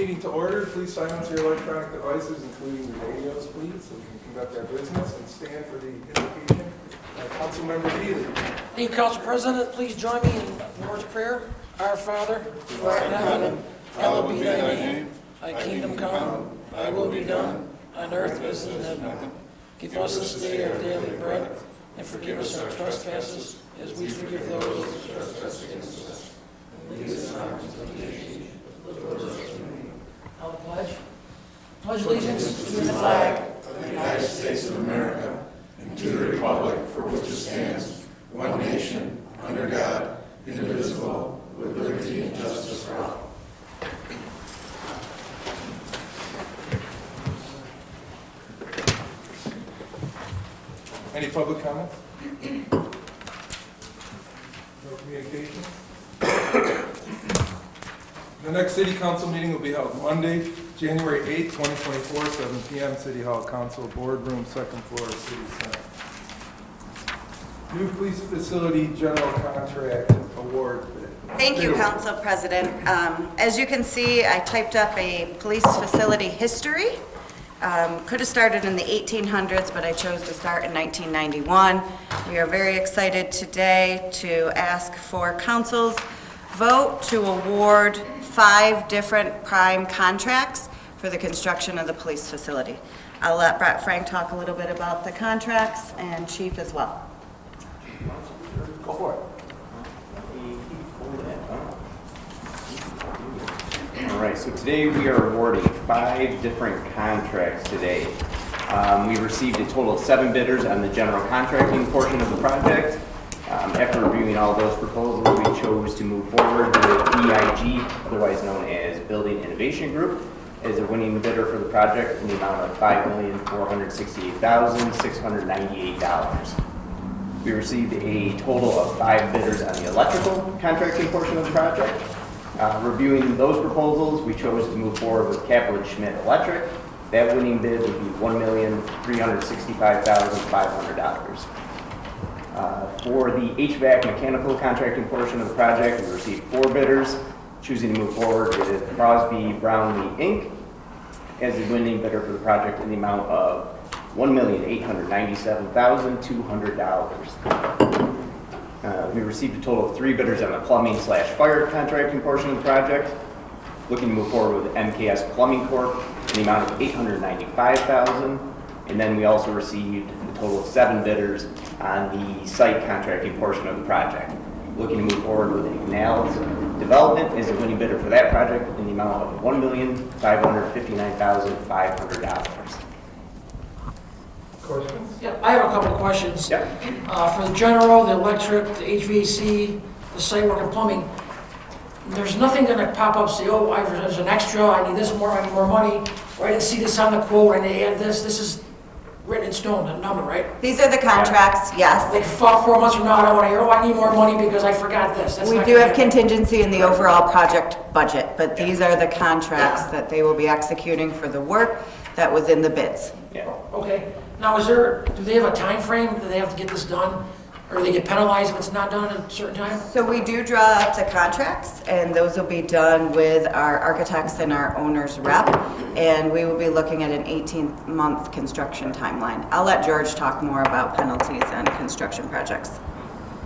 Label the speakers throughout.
Speaker 1: meeting to order. Please silence your electronic devices, including your radios, please, so we can conduct our business, and stand for the invocation. Councilmember Healy.
Speaker 2: Thank you, Council President. Please join me in the Lord's Prayer. Our Father, who art in heaven, hallowed be thy name. Thy kingdom come, thy will be done, on earth as in heaven. Give us this day our daily bread, and forgive us our trespasses, as we forgive those who trespass against us. And lead us not into temptation, but deliver us from evil. Now the pledge. Pledge allegiance to the flag
Speaker 3: of the United States of America and to the republic for which it stands, one nation, under God, indivisible, with liberty and justice for all.
Speaker 1: Any public comments? No communications? The next City Council meeting will be held Monday, January 8th, 2024, 7 p.m. City Hall Council Boardroom, second floor, City Center. New Police Facility General Contract Award bid.
Speaker 4: Thank you, Council President. As you can see, I typed up a police facility history. Could have started in the 1800s, but I chose to start in 1991. We are very excited today to ask for Council's vote to award 5 different prime contracts for the construction of the police facility. I'll let Brett Frank talk a little bit about the contracts, and Chief as well.
Speaker 1: Go for it.
Speaker 5: All right, so today we are awarding 5 different contracts today. We received a total of 7 bidders on the general contracting portion of the project. After reviewing all of those proposals, we chose to move forward with EIG, otherwise known as Building Innovation Group, as a winning bidder for the project in the amount of $5,468,698. We received a total of 5 bidders on the electrical contracting portion of the project. Reviewing those proposals, we chose to move forward with Kaplan Schmidt Electric. That winning bid would be $1,365,500. For the HVAC mechanical contracting portion of the project, we received 4 bidders, choosing to move forward with Crosby Brownlee Inc. as the winning bidder for the project in the amount of $1,897,200. We received a total of 3 bidders on the plumbing/fire contracting portion of the project. Looking to move forward with MKS Plumbing Corp. in the amount of $895,000. And then we also received a total of 7 bidders on the site contracting portion of the project. Looking to move forward with Ignal's Development as a winning bidder for that project in the amount of $1,559,500.
Speaker 1: Questions?
Speaker 2: Yeah, I have a couple of questions.
Speaker 5: Yep.
Speaker 2: For the general, the electric, the HVAC, the site work and plumbing, there's nothing gonna pop up, say, oh, there's an extra, I need this more, I need more money, or I didn't see this on the quote, I need to add this. This is written in stone, a number, right?
Speaker 4: These are the contracts, yes.
Speaker 2: Like 4 months from now, I don't wanna hear, oh, I need more money because I forgot this. That's
Speaker 4: We
Speaker 2: not
Speaker 4: do
Speaker 2: gonna
Speaker 4: have
Speaker 2: happen.
Speaker 4: contingency in the overall project budget, but these are the contracts that they will be executing for the work that was in the bids.
Speaker 5: Yeah.
Speaker 2: Okay, now do they have a time frame? Do they have to get this done? Or do they get penalized if it's not done at a certain time?
Speaker 4: So we do draw up the contracts, and those will be done with our architects and our owner's rep, and we will be looking at an 18-month construction timeline. I'll let George talk more about penalties on construction projects.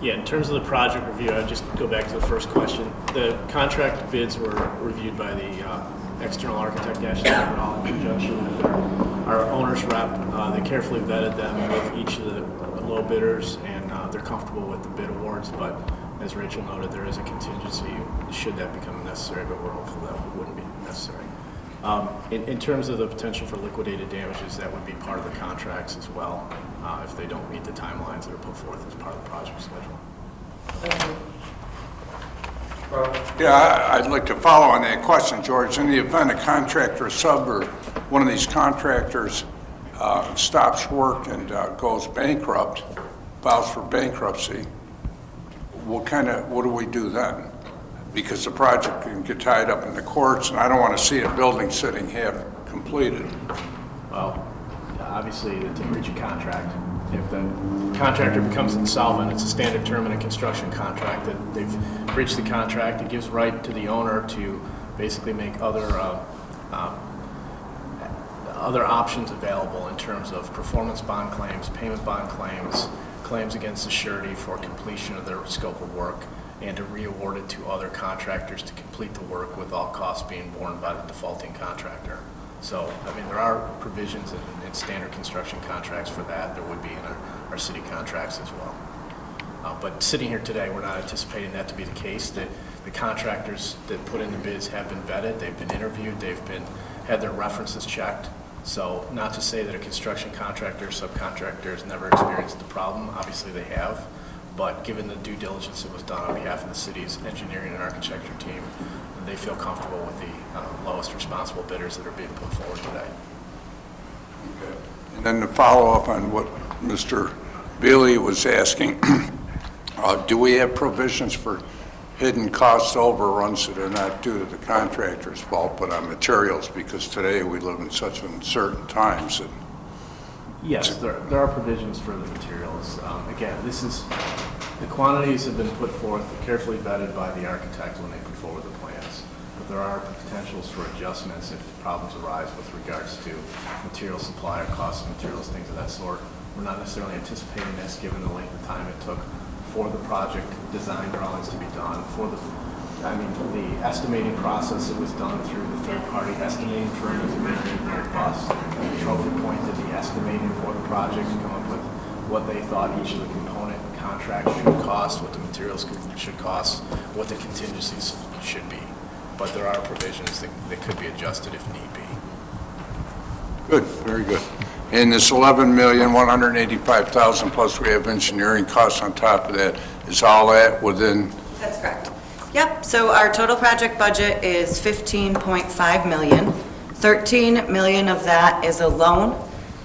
Speaker 6: Yeah, in terms of the project review, I'd just go back to the first question. The contract bids were reviewed by the external architect, Ashley Overall, in conjunction with our owner's rep. They carefully vetted them with each of the low bidders, and they're comfortable with the bid awards, but as Rachel noted, there is a contingency should that become necessary, but we're hopeful that it wouldn't be necessary. In terms of the potential for liquidated damages, that would be part of the contracts as well, if they don't meet the timelines that are put forth as part of the project schedule.
Speaker 2: Thank you.
Speaker 3: Yeah, I'd like to follow on that question, George. In the event a contractor sub or one of these contractors stops work and goes bankrupt, files for bankruptcy, what do we do then? Because the project can get tied up in the courts, and I don't want to see a building sitting half completed.
Speaker 6: Well, obviously, it's a breach of contract. If the contractor becomes insolvent, it's a standard term in a construction contract that they've breached the contract. It gives right to the owner to basically make other other options available in terms of performance bond claims, payment bond claims, claims against the surety for completion of their scope of work, and to re-award it to other contractors to complete the work with all costs being borne by the defaulting contractor. So, I mean, there are provisions in standard construction contracts for that. There would be in our city contracts as well. But sitting here today, we're not anticipating that to be the case. The contractors that put in the bids have been vetted, they've been interviewed, had their references checked. So not to say that a construction contractor or subcontractor has never experienced the problem, obviously they have, but given the due diligence that was done on behalf of the city's engineering and architecture team, they feel comfortable with the lowest responsible bidders that are being put forward today.
Speaker 3: And then to follow up on what Mr. Bailey was asking, do we have provisions for hidden cost overruns that are not due to the contractor's fault, but on materials? Because today we live in such uncertain times. And
Speaker 6: yes, there are provisions for the materials. Again, the quantities have been put forth, carefully vetted by the architect when they put forward the plans. But there are potentials for adjustments if problems arise with regards to material supply or cost of materials, things of that sort. We're not necessarily anticipating this given the length of time it took for the project design drawings to be done, the estimating process that was done through the third-party estimating firm is very robust. Trophy Point did the estimating for the project to come up with what they thought each of the component contracts should cost, what the materials should cost, what the contingencies should be. But there are provisions that could be adjusted if need be.
Speaker 3: good, very good. And this $11,185,000 plus we have engineering costs on top of that, is all that within?
Speaker 4: That's correct. Yep, so our total project budget is 15.5 million. 13 million of that is a loan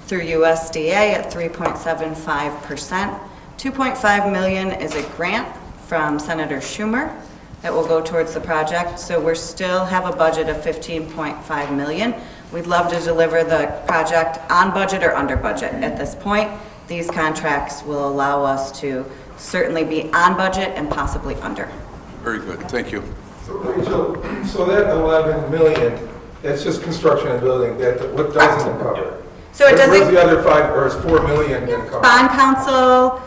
Speaker 4: through USDA at 3.75%. 2.5 million is a grant from Senator Schumer that will go towards the project. So we still have a budget of 15.5 million. We'd love to deliver the project on budget or under budget. At this point, these contracts will allow us to certainly be on budget and possibly under.
Speaker 3: Very good, thank you.
Speaker 1: So Rachel, so that 11 million, that's just construction and building, what doesn't it cover?
Speaker 4: So it
Speaker 1: Where's
Speaker 4: doesn't,
Speaker 1: the other 4 million going to come?
Speaker 4: bond council,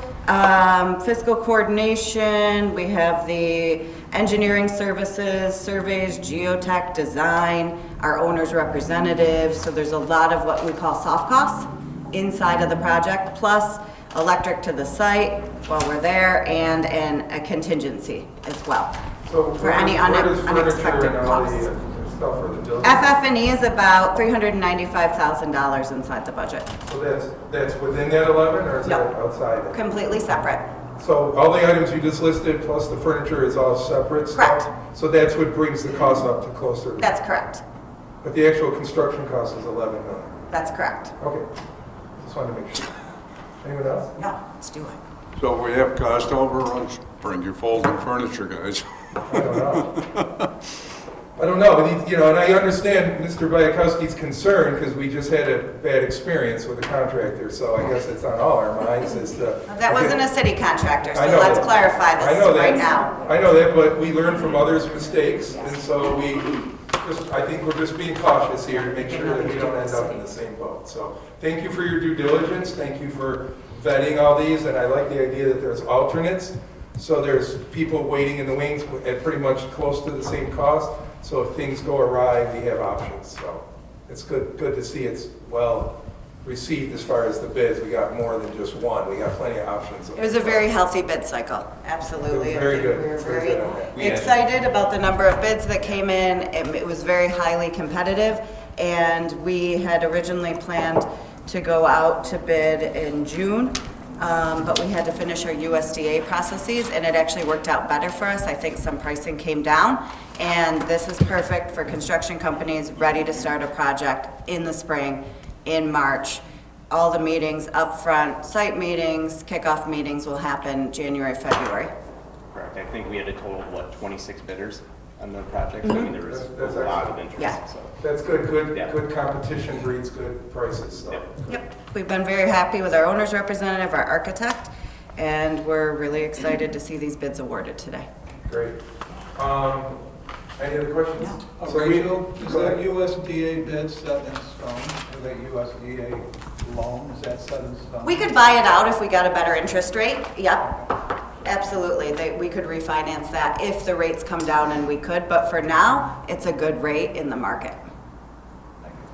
Speaker 4: fiscal coordination, we have the engineering services, surveys, geotech, design, our owner's representative. So there's a lot of what we call soft costs inside of the project, plus electric to the site while we're there, and a contingency as well
Speaker 1: So
Speaker 4: for any
Speaker 1: where does furniture
Speaker 4: unexpected
Speaker 1: and all the
Speaker 4: costs.
Speaker 1: stuff for the building?
Speaker 4: FF&E is about $395,000 inside the budget,
Speaker 1: So that's within that 11, or is
Speaker 4: No.
Speaker 1: that outside? it?
Speaker 4: completely separate.
Speaker 1: So all the items you just listed, plus the furniture, is all separate stuff?
Speaker 4: Correct.
Speaker 1: So that's what brings the cost up to closer.
Speaker 4: That's correct.
Speaker 1: But the actual construction cost is 11 million.
Speaker 4: That's correct.
Speaker 1: Okay, just wanted to make sure. Anyone else?
Speaker 4: No, let's do it.
Speaker 3: So we have cost overruns, bring your folding furniture, guys.
Speaker 1: I don't know, but and I understand Mr. Bayakowski's concern, because we just had a bad experience with a contractor, so I guess it's on all our minds as to.
Speaker 4: That wasn't a city contractor, so
Speaker 1: I know
Speaker 4: let's
Speaker 1: that.
Speaker 4: clarify
Speaker 1: I know
Speaker 4: this
Speaker 1: that.
Speaker 4: right now.
Speaker 1: I know that, but we learn from others' mistakes, and so I think we're just being cautious here to make sure that we don't end up in the same boat. So thank you for your due diligence, thank you for vetting all these, and I like the idea that there's alternates. So there's people waiting in the wings at pretty much close to the same cost. So if things go awry, we have options. So it's good to see it's well received as far as the bids. We got more than just one. We got plenty of options.
Speaker 4: It was a very healthy bid cycle, absolutely.
Speaker 1: It was very good.
Speaker 4: We were
Speaker 1: Very good on that.
Speaker 4: very excited about the number of bids that came in. It was very highly competitive, and we had originally planned to go out to bid in June, but we had to finish our USDA processes, and it actually worked out better for us. I think some pricing came down, and this is perfect for construction companies ready to start a project in the spring, in March. All the meetings up front, site meetings, kickoff meetings will happen January, February.
Speaker 5: Correct. I think we had a total of, 26 bidders on the project? So, I mean, there was
Speaker 1: That's
Speaker 5: a lot of interest.
Speaker 4: Yeah.
Speaker 5: So.
Speaker 1: That's good.
Speaker 5: Yeah.
Speaker 1: Good competition breeds good prices. So.
Speaker 5: Yep.
Speaker 4: Yep, we've been very happy with our owner's representative, our architect, and we're really excited to see these bids awarded today.
Speaker 1: Great. I Any other questions?
Speaker 7: No.
Speaker 1: So
Speaker 7: Rachel, is
Speaker 1: go
Speaker 7: that
Speaker 1: ahead.
Speaker 7: USDA bid set in stone? Is that USDA loan, is that set in stone?
Speaker 4: We could buy it out if we got a better interest rate, yep. Absolutely, we could refinance that if the rates come down and we could, but for now, it's a good rate in the market.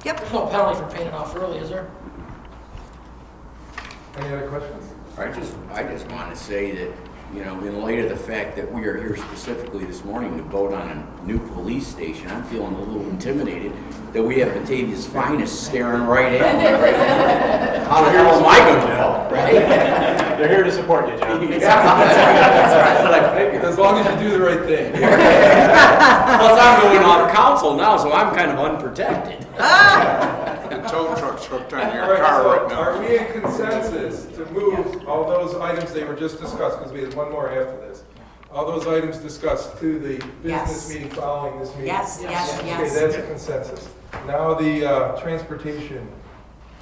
Speaker 4: Yep.
Speaker 2: There's no penalty for paying it off early, is there?
Speaker 1: Any other questions?
Speaker 8: I just want to say that, you know, in light of the fact that we are here specifically this morning to vote on a new police station, I'm feeling a little intimidated that we have Batavia's finest staring right at me. How the hell am I gonna vote, right?
Speaker 6: They're here to support you, John.
Speaker 8: That's what I figured.
Speaker 1: As long as you do the right thing.
Speaker 8: Plus, I'm going off council now, so I'm kind of unprotected.
Speaker 3: The tow truck's hooked on
Speaker 1: All
Speaker 3: your
Speaker 1: right,
Speaker 3: car
Speaker 1: so
Speaker 3: right now.
Speaker 1: are we in consensus to move all those items they were just discussed, because we have one more after this, all those items discussed to the
Speaker 4: Yes.
Speaker 1: business meeting following this meeting?
Speaker 4: Yes, yes,
Speaker 1: Okay,
Speaker 4: yes.
Speaker 1: that's a consensus. Now the transportation.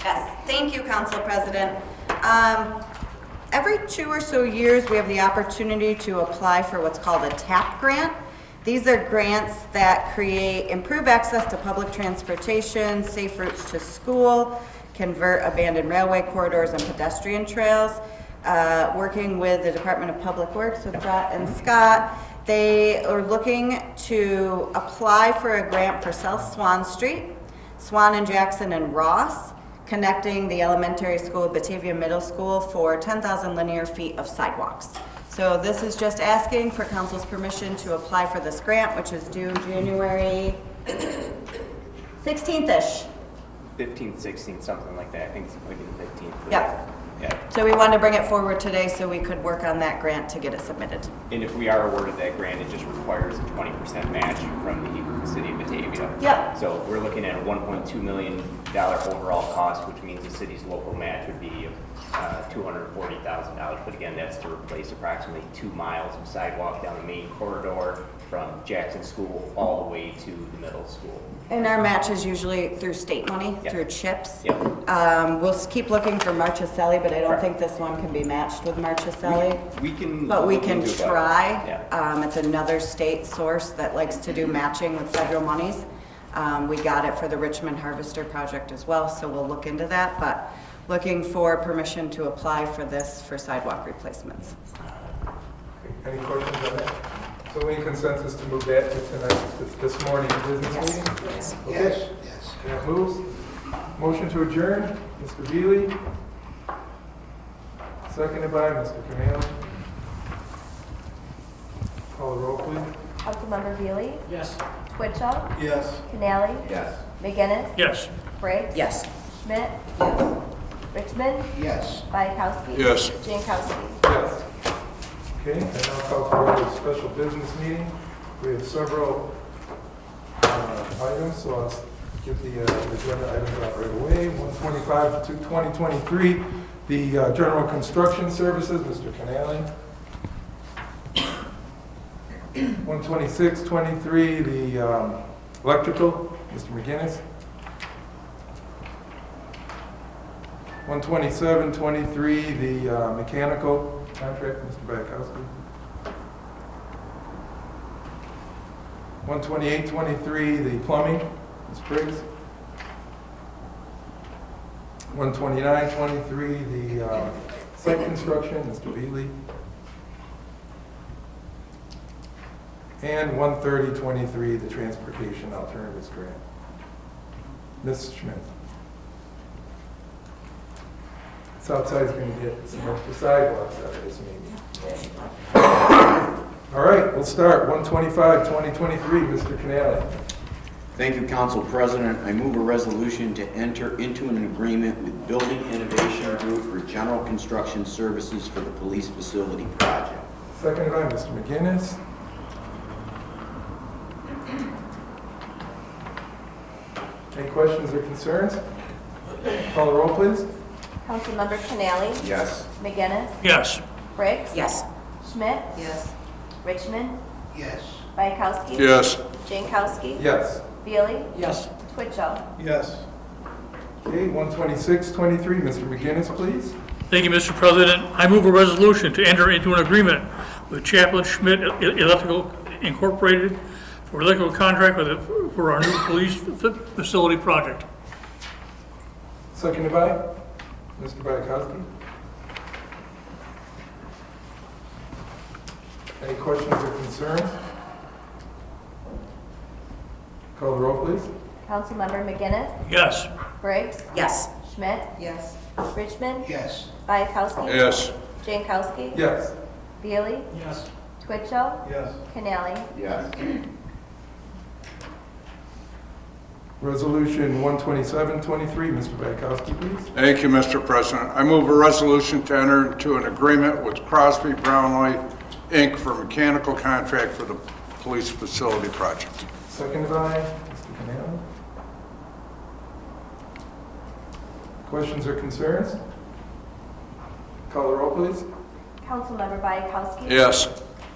Speaker 4: Yes, thank you, Council President. Every 2 or so years, we have the opportunity to apply for what's called a TAP grant. These are grants that create improved access to public transportation, safe routes to school, convert abandoned railway corridors and pedestrian trails. Working with the Department of Public Works with Brett and Scott, they are looking to apply for a grant for South Swan Street, Swan and Jackson and Ross, connecting the elementary school, Batavia Middle School, for 10,000 linear feet of sidewalks. So this is just asking for council's permission to apply for this grant, which is due January 16th-ish.
Speaker 5: 15th, 16th, something like that. I think it's maybe the 15th.
Speaker 4: Yep.
Speaker 5: Yeah.
Speaker 4: So we wanted to bring it forward today so we could work on that grant to get it submitted.
Speaker 5: And if we are awarded that grant, it just requires a 20% match from the city of Batavia.
Speaker 4: Yep.
Speaker 5: So we're looking at a $1.2 million overall cost, which means the city's local match would be $240,000. But again, that's to replace approximately 2 miles of sidewalk down the main corridor from Jackson School all the way to the middle school.
Speaker 4: And our match is usually through state money,
Speaker 5: Yep.
Speaker 4: through CHIPS.
Speaker 5: Yep.
Speaker 4: We'll keep looking for Marchicelli, but I don't
Speaker 5: Correct.
Speaker 4: think this one can be matched with Marchicelli.
Speaker 5: We can.
Speaker 4: But we
Speaker 5: look
Speaker 4: can
Speaker 5: into it.
Speaker 4: try.
Speaker 5: Yeah.
Speaker 4: It's another state source that likes to do matching with federal monies. We got it for the Richmond Harvester project as well, so we'll look into that. But looking for permission to apply for this for sidewalk replacements.
Speaker 1: Any questions on that? So we in consensus to move that to tonight, this morning's business meeting?
Speaker 7: Yes.
Speaker 1: Okay.
Speaker 7: Yes.
Speaker 1: That moves. Motion to adjourn, Mr. Beely. Seconded by Mr. Canale. Call the roll, please.
Speaker 9: Councilmember Veely?
Speaker 2: Yes.
Speaker 9: Twitchell?
Speaker 7: Yes.
Speaker 9: Canale?
Speaker 8: Yes.
Speaker 9: McGinnis?
Speaker 2: Yes.
Speaker 9: Briggs?
Speaker 4: Yes.
Speaker 9: Schmidt? Richmond?
Speaker 7: Yes.
Speaker 9: Bayakowski?
Speaker 3: Yes.
Speaker 9: Jankowski?
Speaker 1: Yes. Okay, and now call for a special business meeting. We have several items, so I'll get the agenda items out right away. 125 to 2023, the general construction services, Mr. Canale. 126-23, the electrical, Mr. McGinnis. 127-23, the mechanical contract, Mr. Bayakowski. 128-23, the plumbing, Ms. Briggs. 129-23, the site construction, Mr. Beely. And 130-23, the transportation alternatives grant. Ms. Schmidt. Southside's going to get some extra sidewalks out of this meeting. All right, we'll start. 125-2023, Mr. Canale.
Speaker 8: Thank you, Council President. I move a resolution to enter into an agreement with Building Innovation Group for general construction services for the police facility project.
Speaker 1: Seconded by Mr. McGinnis. Any questions or concerns? Call the roll, please.
Speaker 9: Councilmember Canale?
Speaker 8: Yes.
Speaker 9: McGinnis?
Speaker 2: Yes.
Speaker 9: Briggs?
Speaker 4: Yes.
Speaker 9: Schmidt?
Speaker 4: Yes.
Speaker 9: Richmond?
Speaker 7: Yes.
Speaker 9: Bayakowski?
Speaker 3: Yes.
Speaker 9: Jankowski?
Speaker 1: Yes.
Speaker 9: Veely?
Speaker 2: Yes.
Speaker 9: Twitchell?
Speaker 7: Yes.
Speaker 1: Okay, 126-23, Mr. McGinnis, please.
Speaker 10: Thank you, Mr. President. I move a resolution to enter into an agreement with Chaplain Schmidt Electrical Incorporated for liquid contract for our new police facility project.
Speaker 1: Seconded by Mr. Bayakowski. Any questions or concerns? Call the roll, please.
Speaker 9: Councilmember McGinnis,
Speaker 10: Yes.
Speaker 9: Briggs,
Speaker 4: Yes.
Speaker 9: Schmidt,
Speaker 4: Yes.
Speaker 9: Richmond,
Speaker 7: Yes.
Speaker 9: Bayakowski.
Speaker 3: Yes.
Speaker 9: Jankowski.
Speaker 1: Yes.
Speaker 9: Veely,
Speaker 10: Yes.
Speaker 9: Twitchell,
Speaker 7: Yes.
Speaker 9: Canali.
Speaker 8: Yes.
Speaker 1: Resolution 12723, Mr. Bayakowski, please.
Speaker 3: Thank you, Mr. President. I move a resolution to enter into an agreement with Crosby Brownlee, Inc. for mechanical contract for the police facility project.
Speaker 1: Seconded by Mr. Canale. Questions or concerns? Call the roll, please.
Speaker 9: Councilmember Bayakowski.
Speaker 3: Yes.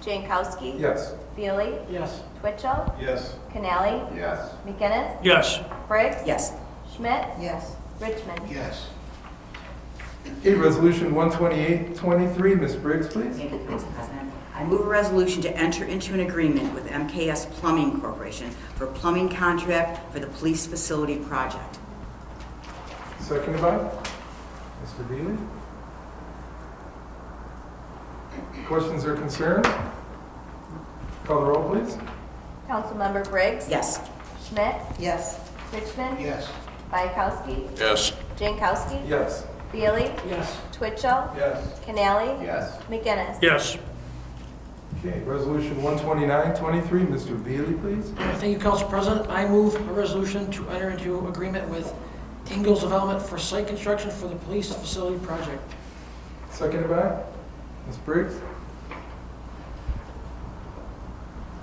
Speaker 9: Jankowski.
Speaker 1: Yes.
Speaker 9: Veely,
Speaker 10: Yes.
Speaker 9: Twitchell,
Speaker 7: Yes.
Speaker 9: Canali.
Speaker 8: Yes.
Speaker 9: McGinnis,
Speaker 10: Yes.
Speaker 9: Briggs.
Speaker 4: Yes.
Speaker 9: Schmidt,
Speaker 4: Yes.
Speaker 9: Richmond.
Speaker 7: Yes.
Speaker 1: Okay, Resolution 12823, Ms. Briggs, please.
Speaker 11: Thank you, Council President. I move a resolution to enter into an agreement with MKS Plumbing Corporation for plumbing contract for the police facility project.
Speaker 1: Seconded by Mr. Veely. Questions or concerns? Call the roll, please.
Speaker 9: Councilmember Briggs.
Speaker 11: Yes.
Speaker 9: Schmidt,
Speaker 4: Yes.
Speaker 9: Richmond,
Speaker 7: Yes.
Speaker 9: Bayakowski,
Speaker 3: Yes.
Speaker 9: Jankowski.
Speaker 1: Yes.
Speaker 9: Veely,
Speaker 10: Yes.
Speaker 9: Twitchell,
Speaker 7: Yes.
Speaker 9: Canali.
Speaker 8: Yes.
Speaker 9: McGinnis.
Speaker 10: Yes.
Speaker 1: Okay, Resolution 12923, Mr. Veely, please.
Speaker 2: Thank you, Council President. I move a resolution to enter into agreement with Ingalls Development for site construction for the police facility project.
Speaker 1: Seconded by Ms. Briggs.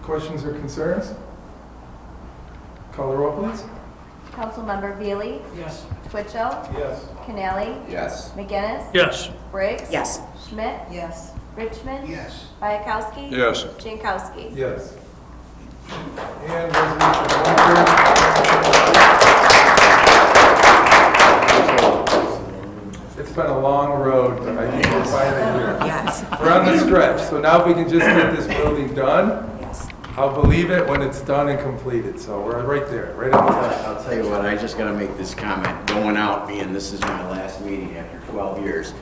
Speaker 1: Questions or concerns? Call the roll, please.
Speaker 9: Councilmember Veely,
Speaker 2: Yes.
Speaker 9: Twitchell,
Speaker 7: Yes.
Speaker 9: Canali.
Speaker 8: Yes.
Speaker 9: McGinnis,
Speaker 10: Yes.
Speaker 9: Briggs.
Speaker 11: Yes.
Speaker 9: Schmidt,
Speaker 4: Yes.
Speaker 9: Richmond,
Speaker 7: Yes.
Speaker 9: Bayakowski.
Speaker 3: Yes.
Speaker 9: Jankowski.
Speaker 1: Yes. And Resolution 130. It's been a long road, but I think we're finally here.
Speaker 11: Yes.
Speaker 1: We're on the stretch, so now if we can just get this building done,
Speaker 11: Yes.
Speaker 1: I'll believe it when it's done and completed. So we're right there, right on the top.
Speaker 8: I'll tell you what, I just gotta make this comment, going out, being this is my last meeting after 12 years,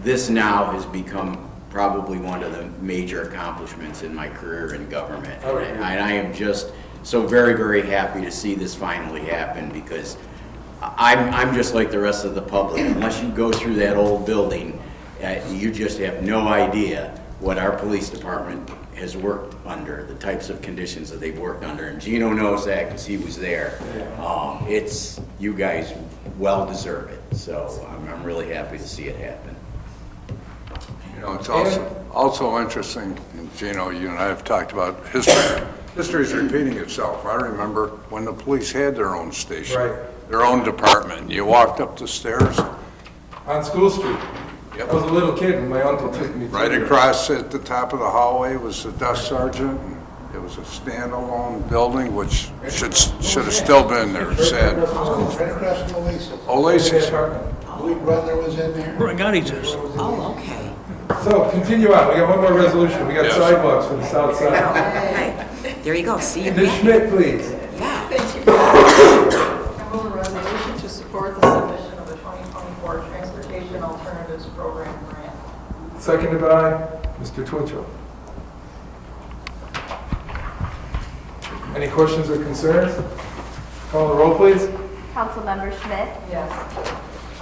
Speaker 8: this now has become probably one of the major accomplishments in my career in government.
Speaker 1: Oh,
Speaker 8: And I am just so very, very happy to see this finally happen, because I'm just like the rest of the public. Unless you go through that old building, you just have no idea what our police department has worked under, the types of conditions that they've worked under. And Gino knows that because he was there. It's, you guys well deserve it. So I'm really happy to see it happen.
Speaker 3: You know, it's also interesting, and Gino, you and I have talked about history. History is repeating itself. I remember when the police had their own station,
Speaker 1: Right.
Speaker 3: their own department. You walked up the stairs,
Speaker 1: On School Street.
Speaker 3: Yep.
Speaker 1: I was a little kid when my uncle took me through
Speaker 3: right
Speaker 1: there.
Speaker 3: across at the top of the hallway was the desk sergeant. And it was a standalone building, which should have still been there, sad.
Speaker 12: Right across from Oasis.
Speaker 3: Oasis.
Speaker 12: Louis brother was in there.
Speaker 10: Brigati's is.
Speaker 11: Oh, okay.
Speaker 1: So continue on. We got one more resolution. We got
Speaker 3: Yes.
Speaker 1: sidewalks for the south side.
Speaker 11: Okay. There you go. See you
Speaker 1: Ms.
Speaker 11: again.
Speaker 1: Schmidt, please.
Speaker 11: Yeah.
Speaker 13: I move a resolution to support the submission of the 2024 Transportation Alternatives Program grant.
Speaker 1: Seconded by Mr. Twitchell. Any questions or concerns? Call the roll, please.
Speaker 9: Councilmember Schmidt,
Speaker 13: Yes.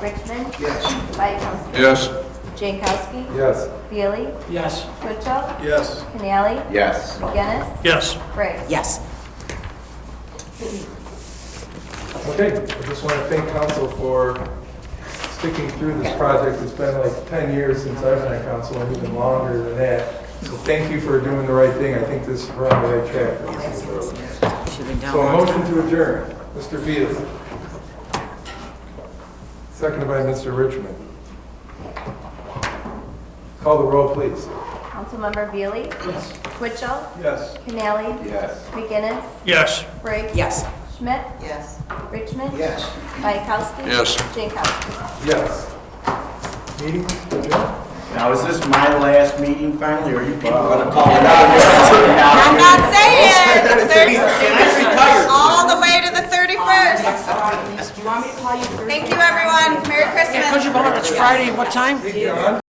Speaker 9: Richmond,
Speaker 12: Yes.
Speaker 9: Bayakowski.
Speaker 3: Yes.
Speaker 9: Jankowski.
Speaker 1: Yes.
Speaker 9: Veely,
Speaker 2: Yes.
Speaker 9: Twitchell,
Speaker 7: Yes.
Speaker 9: Canali.
Speaker 8: Yes.
Speaker 9: McGinnis,
Speaker 10: Yes.
Speaker 9: Briggs.
Speaker 11: Yes.
Speaker 1: Okay, I just want to thank council for sticking through this project. It's been like 10 years since I've been on council, and even longer than that. So thank you for doing the right thing. I think this, we're on the right track.
Speaker 11: Should've been down
Speaker 1: So a
Speaker 11: long
Speaker 1: motion
Speaker 11: time.
Speaker 1: to adjourn. Mr. Veely. Seconded by Mr. Richmond. Call the roll, please.
Speaker 9: Councilmember Veely,
Speaker 2: Yes.
Speaker 9: Twitchell,
Speaker 7: Yes.
Speaker 9: Canali.
Speaker 8: Yes.
Speaker 9: McGinnis,
Speaker 10: Yes.
Speaker 9: Briggs.
Speaker 11: Yes.
Speaker 9: Schmidt,
Speaker 4: Yes.
Speaker 9: Richmond.
Speaker 12: Yes.
Speaker 9: Bayakowski.
Speaker 3: Yes.
Speaker 9: Jankowski.
Speaker 1: Yes. Meeting adjourned.
Speaker 8: Now, is this my last meeting finally, or are you people gonna call it out?
Speaker 4: I'm not saying.
Speaker 11: Do you want me to call you Thursday?
Speaker 4: Thank you, everyone. Merry Christmas.
Speaker 2: Yeah, could you, it's Friday, what time?